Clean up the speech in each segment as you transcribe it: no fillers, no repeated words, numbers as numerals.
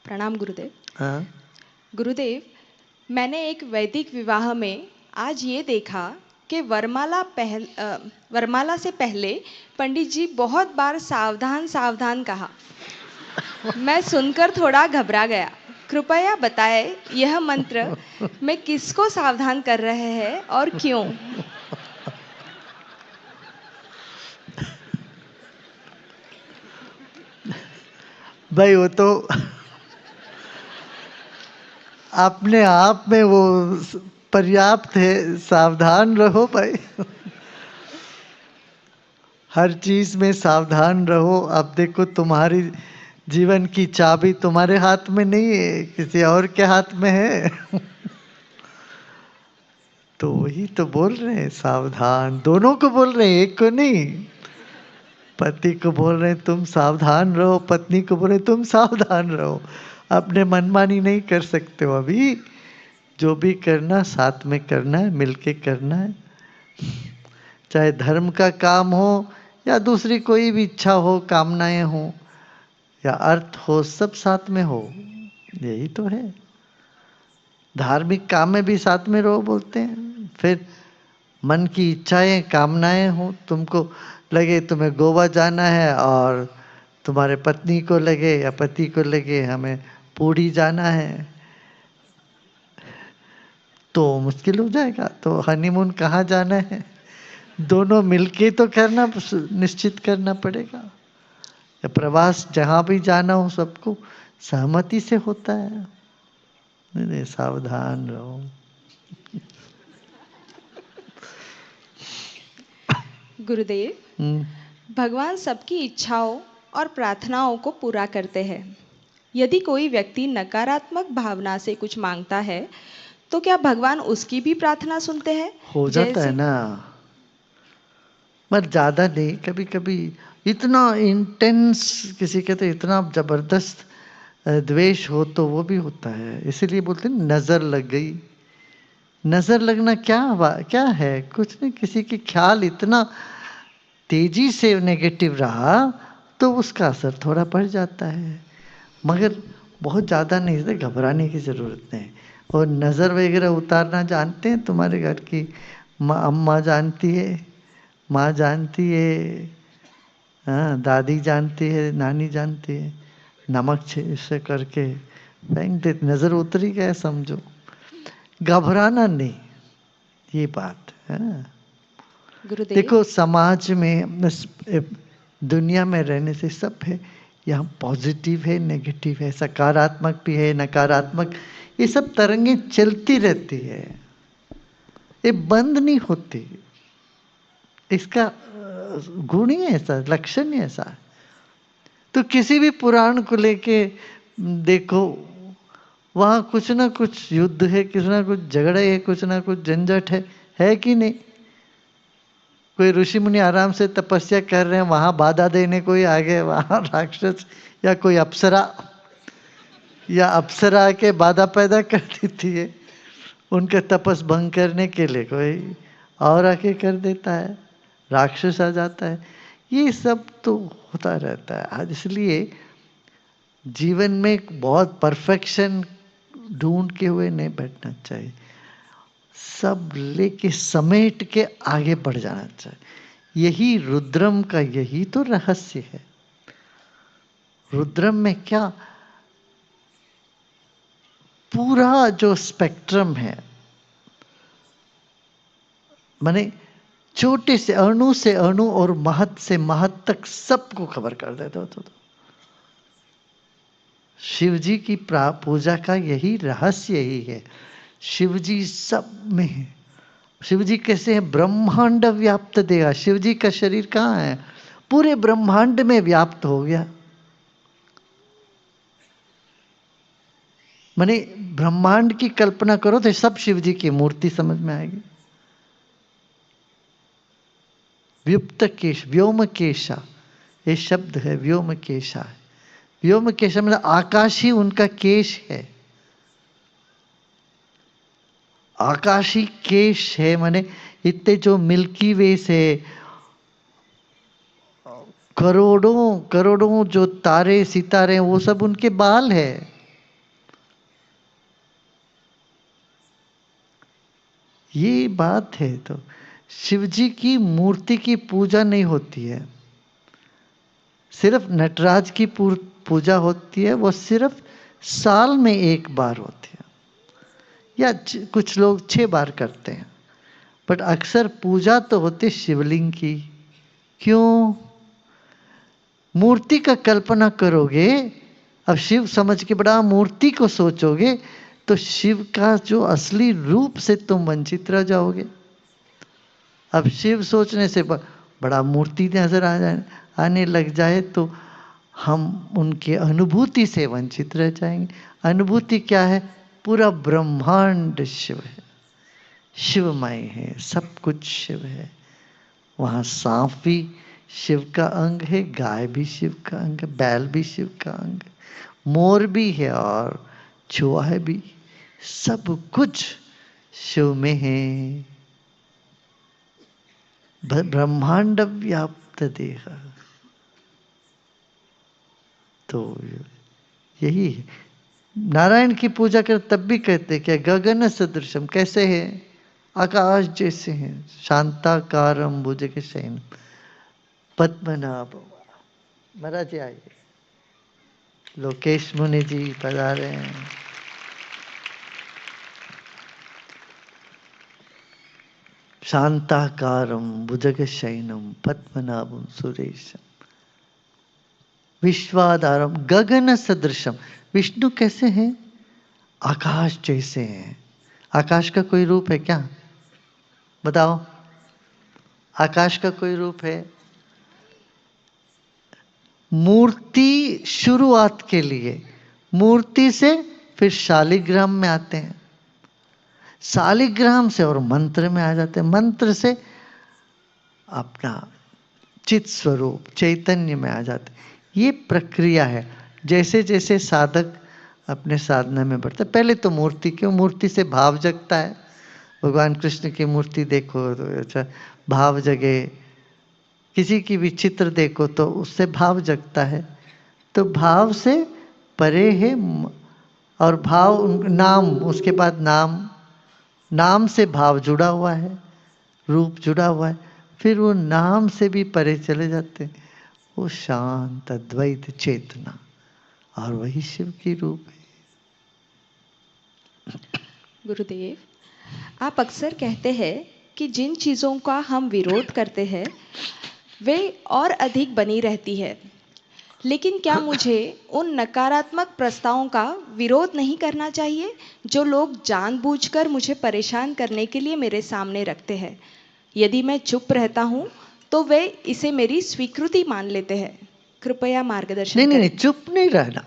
प्रणाम गुरुदेव। हाँ। गुरुदेव, मैंने एक वैदिक विवाह में आज ये देखा कि वरमाला से पहले पंडित जी बहुत बार सावधान सावधान कहा। मैं सुनकर थोड़ा घबरा गया। कृपया बताएं यह मंत्र में किसको सावधान कर रहे हैं और क्यों? भाई वो तो अपने आप में वो पर्याप्त है। सावधान रहो भाई। हर चीज में सावधान रहो। अब देखो, तुम्हारी जीवन की चाबी तुम्हारे हाथ में नहीं है, किसी और के हाथ में है। तो वही तो बोल रहे हैं, सावधान। दोनों को बोल रहे हैं, एक को नहीं। पति को बोल रहे हैं तुम सावधान रहो, पत्नी को बोल रहे तुम सावधान रहो। अपने मनमानी नहीं कर सकते हो। अभी जो भी करना साथ में करना है, मिलके करना है। चाहे धर्म का काम हो या दूसरी कोई भी इच्छा हो, कामनाएं हो या अर्थ हो, सब साथ में हो। यही तो है। धार्मिक काम में भी साथ में रहो बोलते हैं। फिर मन की इच्छाएं कामनाएं हो, तुमको लगे तुम्हें गोवा जाना है और तुम्हारे पत्नी को लगे या पति को लगे हमें पूरी जाना है, तो मुश्किल हो जाएगा। तो हनीमून कहाँ जाना है? दोनों मिलके तो करना, निश्चित करना पड़ेगा। या प्रवास जहाँ भी जाना हो सबको सहमति से होता है। नहीं नहीं, सावधान रहो। गुरुदेव, हम्म। भगवान सबकी इच्छाओं और प्रार्थनाओं को पूरा करते हैं। यदि कोई व्यक्ति नकारात्मक भावना से कुछ मांगता है तो क्या भगवान उसकी भी प्रार्थना सुनते हैं? हो जाता है जैसे ना, पर ज्यादा नहीं। कभी कभी इतना इंटेंस, किसी कहते इतना जबरदस्त द्वेष हो तो वो भी होता है। इसीलिए बोलते हैं नजर लग गई। नजर लगना क्या है? कुछ नहीं, किसी के ख्याल इतना तेजी से नेगेटिव रहा तो उसका असर थोड़ा बढ़ जाता है, मगर बहुत ज़्यादा नहीं। इसलिए घबराने की ज़रूरत नहीं। और नज़र वगैरह उतारना जानते हैं? तुम्हारे घर की माँ, अम्मा जानती है, माँ जानती है, हाँ, दादी जानती है, नानी जानती है। नमक से करके फेंक देते, नज़र उतरी गया समझो। घबराना नहीं, ये बात है। गुरुदेव, देखो, समाज में दुनिया में रहने से सब है। यहाँ पॉजिटिव है, नेगेटिव है, सकारात्मक भी है, नकारात्मक। ये सब तरंगें चलती रहती है, ये बंद नहीं होती। इसका गुण ही ऐसा, लक्षण ही ऐसा है। तो किसी भी पुराण को लेके देखो, वहाँ कुछ ना कुछ युद्ध है, कुछ ना कुछ झगड़े है, कुछ ना कुछ झंझट है कि नहीं? कोई ऋषि मुनि आराम से तपस्या कर रहे हैं, वहां बाधा देने कोई आ गए, वहां राक्षस या कोई अप्सरा या अप्सरा के बाधा पैदा कर देती है उनके तपस भंग करने के लिए। कोई और आके कर देता है, राक्षस आ जाता है। ये सब तो होता रहता है। आज इसलिए जीवन में बहुत परफेक्शन ढूंढ के हुए नहीं बैठना चाहिए। सब लेके समेट के आगे बढ़ जाना चाहिए। यही रुद्रम का, यही तो रहस्य है। रुद्रम में क्या, पूरा जो स्पेक्ट्रम है, माने छोटे से अणु और महत से महत तक सबको खबर कर देता हो। तो शिव जी की पूजा का यही रहस्य ही है। शिव जी सब में है। शिव जी कैसे हैं? ब्रह्मांड व्याप्त देगा। शिव जी का शरीर कहाँ है? पूरे ब्रह्मांड में व्याप्त हो गया। माने ब्रह्मांड की कल्पना करो तो सब शिव जी की मूर्ति समझ में आएगी। व्युप्त केश, व्योम केशा, ये शब्द है व्योम केशा। व्योम केशा मतलब आकाश ही उनका केश है। आकाशी केश है, माने इतने जो मिल्की वे से करोड़ों करोड़ों जो तारे सितारे हैं वो सब उनके बाल है। ये बात है। तो शिव जी की मूर्ति की पूजा नहीं होती है, सिर्फ नटराज की पूजा होती है, वो सिर्फ साल में एक बार होती है, या कुछ लोग 6 बार करते हैं, बट अक्सर पूजा तो होती शिवलिंग की। क्यों? मूर्ति का कल्पना करोगे, अब शिव समझ के बड़ा मूर्ति को सोचोगे, तो शिव का जो असली रूप से तुम वंचित रह जाओगे। अब शिव सोचने से बड़ा मूर्ति नजर आने लग जाए तो हम उनके अनुभूति से वंचित रह जाएंगे। अनुभूति क्या है? पूरा ब्रह्मांड शिव है, शिवमय है, सब कुछ शिव है। वहाँ सांप भी शिव का अंग है, गाय भी शिव का अंग है, बैल भी शिव का अंग है, मोर भी है और चूहा भी, सब कुछ शिव में है। ब्रह्मांड व्याप्त देह। तो यही है। नारायण की पूजा कर तब भी कहते क्या? गगन सदृशम, कैसे है? आकाश जैसे हैं। शांताकारम भुजग शयन पद्मनाभ। महाराज जी आइए। लोकेश मुनि जी पधारे हैं। शांताकारम भुजग शयनम पद्मनाभम सुरेशम विश्वाधारम गगन सदृशम। विष्णु कैसे हैं? आकाश जैसे हैं। आकाश का कोई रूप है क्या? बताओ, आकाश का कोई रूप है? मूर्ति शुरुआत के लिए, मूर्ति से फिर शालिग्राम में आते हैं, शालिग्राम से और मंत्र में आ जाते हैं, मंत्र से अपना चित स्वरूप चैतन्य में आ जाते हैं। ये प्रक्रिया है। जैसे जैसे साधक अपने साधना में बढ़ता है, पहले तो मूर्ति, क्यों? मूर्ति से भाव जगता है। भगवान कृष्ण की मूर्ति देखो तो अच्छा भाव जगे, किसी की भी चित्र देखो तो उससे भाव जगता है। तो भाव से परे है और भाव नाम, उसके बाद नाम, नाम से भाव जुड़ा हुआ है, रूप जुड़ा हुआ है, फिर वो नाम से भी परे चले जाते हैं। वो शांत अद्वैत चेतना, और वही शिव की रूप है। गुरुदेव, आप अक्सर कहते हैं कि जिन चीज़ों का हम विरोध करते हैं वे और अधिक बनी रहती है, लेकिन क्या मुझे उन नकारात्मक प्रस्तावों का विरोध नहीं करना चाहिए जो लोग जानबूझकर मुझे परेशान करने के लिए मेरे सामने रखते हैं? यदि मैं चुप रहता हूँ तो वे इसे मेरी स्वीकृति मान लेते हैं। कृपया मार्गदर्शन नहीं नहीं नहीं, करें। चुप नहीं रहना।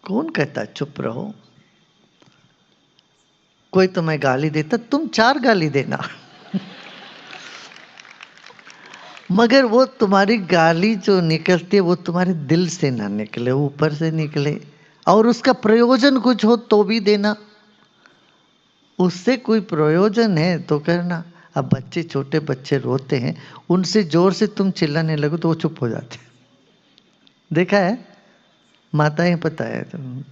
कौन कहता है चुप रहो? कोई तुम्हें गाली देता, तुम 4 गाली देना मगर वो तुम्हारी गाली जो निकलती है वो तुम्हारे दिल से ना निकले, ऊपर से निकले, और उसका प्रयोजन कुछ हो तो भी देना। उससे कोई प्रयोजन है तो करना। अब बच्चे, छोटे बच्चे रोते हैं, उनसे जोर से तुम चिल्लाने लगो तो वो चुप हो जाते हैं। देखा है? माताएं, पता है तुम,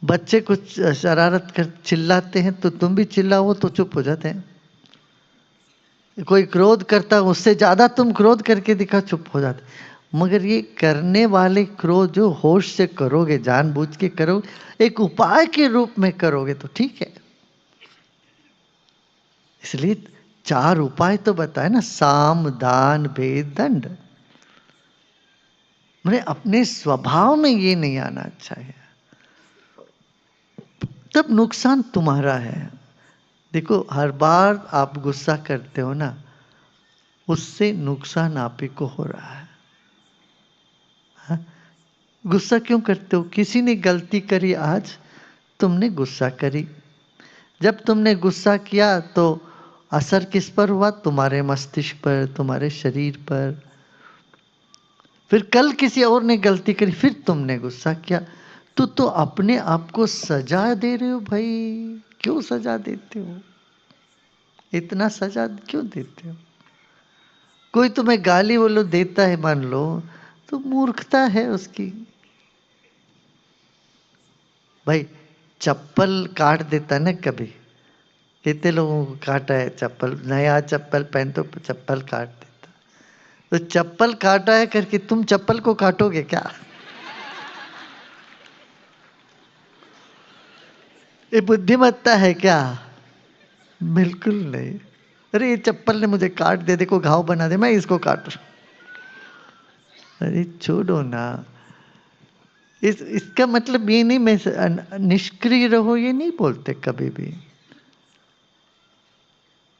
बच्चे कुछ शरारत कर चिल्लाते हैं तो तुम भी चिल्लाओ तो चुप हो जाते हैं। कोई क्रोध करता, उससे ज्यादा तुम क्रोध करके दिखा, चुप हो जाते। मगर ये करने वाले क्रोध जो होश से करोगे, जानबूझ के करोगे, एक उपाय के रूप में करोगे तो ठीक है। इसलिए 4 उपाय तो बताए ना, साम दान भेद दंड। मैंने अपने स्वभाव में ये नहीं आना अच्छा है, तब नुकसान तुम्हारा है। देखो, हर बार आप गुस्सा करते हो ना, उससे नुकसान आप ही को हो रहा है। हाँ? गुस्सा क्यों करते हो? किसी ने गलती करी, आज तुमने गुस्सा करी। जब तुमने गुस्सा किया तो असर किस पर हुआ? तुम्हारे मस्तिष्क पर, तुम्हारे शरीर पर। फिर कल किसी और ने गलती करी, फिर तुमने गुस्सा किया, तो अपने आप को सजा दे रहे हो भाई। क्यों सजा देते हो? इतना सजा क्यों देते हो? कोई तुम्हें गाली बोलो देता है, मान लो, तो मूर्खता है उसकी। भाई चप्पल काट देता है ना कभी, कितने लोगों को काटा है चप्पल, नया चप्पल पहन तो चप्पल काट देता। तो चप्पल काटा है करके तुम चप्पल को काटोगे क्या? ये बुद्धिमत्ता है क्या? बिल्कुल नहीं। अरे ये चप्पल ने मुझे काट दे, देखो घाव बना दे, मैं इसको काटूं। अरे छोड़ो ना। इसका मतलब ये नहीं, मैं निष्क्रिय रहो ये नहीं बोलते कभी भी।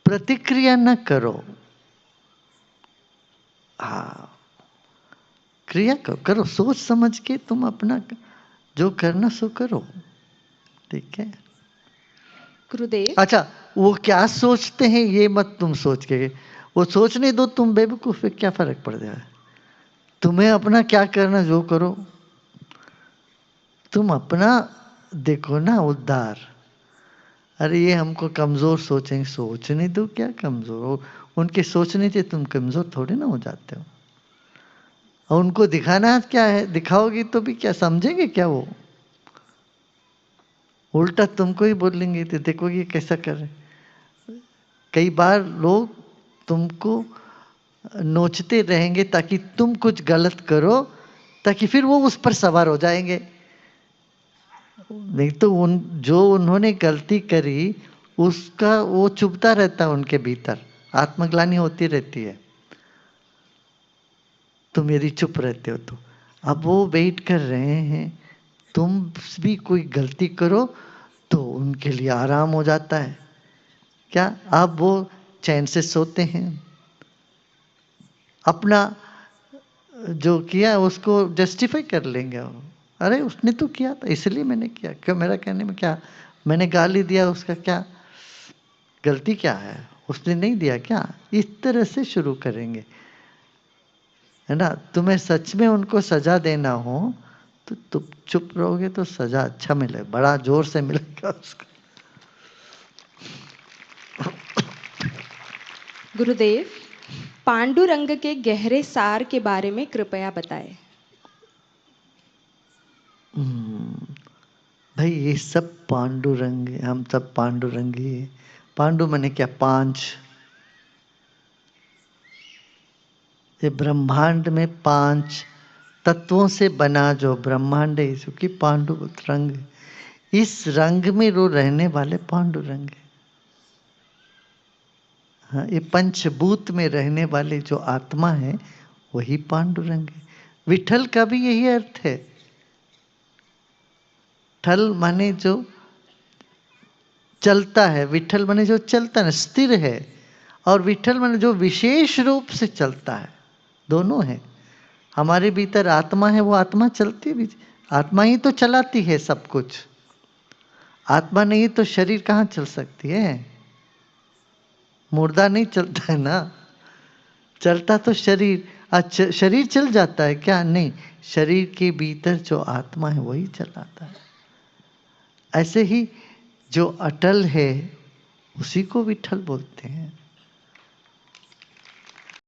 प्रतिक्रिया न करो, हाँ क्रिया करो, सोच समझ के तुम अपना जो करना सो करो, ठीक है। गुरुदेव। अच्छा, वो क्या सोचते हैं ये मत तुम सोच के, वो सोचने दो, तुम बेवकूफ है, क्या फर्क पड़ जाए। तुम्हें अपना क्या करना जो करो, तुम अपना देखो ना उद्धार। अरे ये हमको कमजोर सोचेंगे, सोचने दो, क्या कमजोर हो, उनके सोचने से तुम कमजोर थोड़े ना हो जाते हो। और उनको दिखाना क्या है, दिखाओगी तो भी क्या समझेंगे क्या वो, उल्टा तुमको ही बोलेंगे, तो देखो ये कैसा कर रहे। कई बार लोग तुमको नोचते रहेंगे ताकि तुम कुछ गलत करो, ताकि फिर वो उस पर सवार हो जाएंगे। नहीं तो जो उन्होंने गलती करी उसका वो चुभता रहता है उनके भीतर, आत्मग्लानि होती रहती है। तुम यदि चुप रहते हो तो अब वो वेट कर रहे हैं तुम भी कोई गलती करो, तो उनके लिए आराम हो जाता है। क्या अब वो चैन से सोते हैं, अपना जो किया उसको जस्टिफाई कर लेंगे वो। अरे उसने तो किया था इसलिए मैंने किया, क्यों मेरा कहने में क्या, मैंने गाली दिया उसका क्या गलती, क्या है उसने नहीं दिया क्या, इस तरह से शुरू करेंगे, है ना। तुम्हें सच में उनको सजा देना हो तो तुम चुप रहोगे तो सजा अच्छा मिले, बड़ा जोर से मिलेगा उसको। गुरुदेव, पांडुरंग के गहरे सार के बारे में कृपया बताएं। भाई ये सब पांडुरंग है, हम सब पांडुरंगी है। पांडु माने क्या, पांच। ये ब्रह्मांड में पांच तत्वों से बना जो ब्रह्मांड है, इसकी पांडु रंग है। इस रंग में रो रहने वाले पांडुरंग है। हाँ, ये पंचभूत में रहने वाले जो आत्मा है वही पांडुरंग है। विठल का भी यही अर्थ है। ठल माने जो चलता है, विठल माने जो चलता है, स्थिर है। और विठल माने जो विशेष रूप से चलता है, दोनों है। हमारे भीतर आत्मा है, वो आत्मा चलती भी, आत्मा ही तो चलाती है सब कुछ। आत्मा नहीं तो शरीर कहाँ चल सकती है, मुर्दा नहीं चलता है ना, चलता तो शरीर। अच्छा शरीर चल जाता है क्या, नहीं, शरीर के भीतर जो आत्मा है वही चलाता है। ऐसे ही जो अटल है उसी को विठल बोलते हैं।